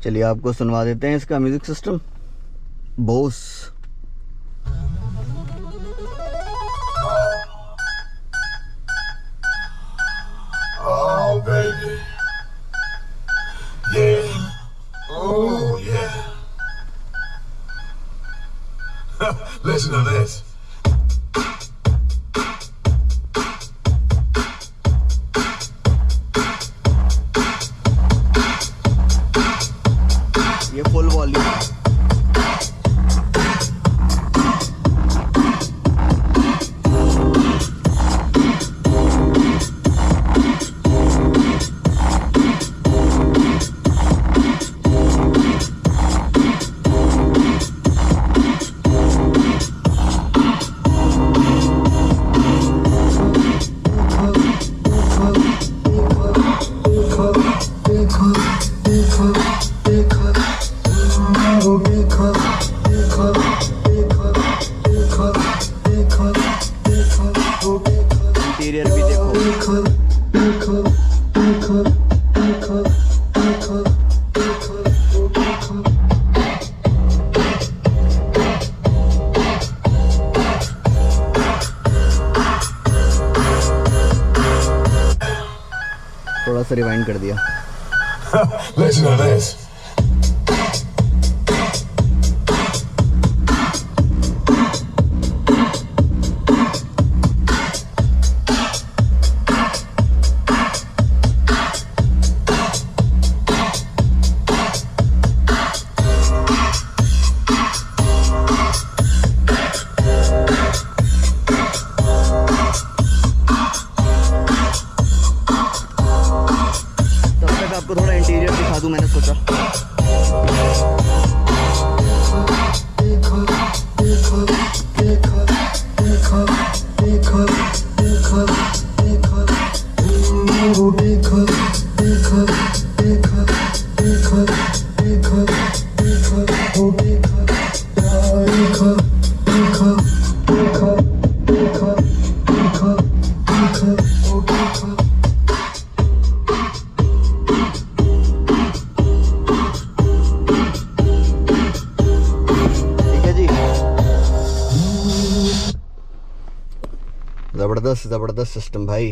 चलिए आपको सुनवा देते हैं इसका music system Bose. Oh, baby. Yeah. Oh, yeah. Listen to this. ये फुल वॉल्यूम। इंटीरियर भी देखो। थोड़ा सा रिवाइंड कर दिया। Listen to this. तब तक आपको थोड़ा इंटीरियर दिखा दूं, मैंने सोचा। ज़बरदस्त ज़बरदस्त सिस्टम भाई।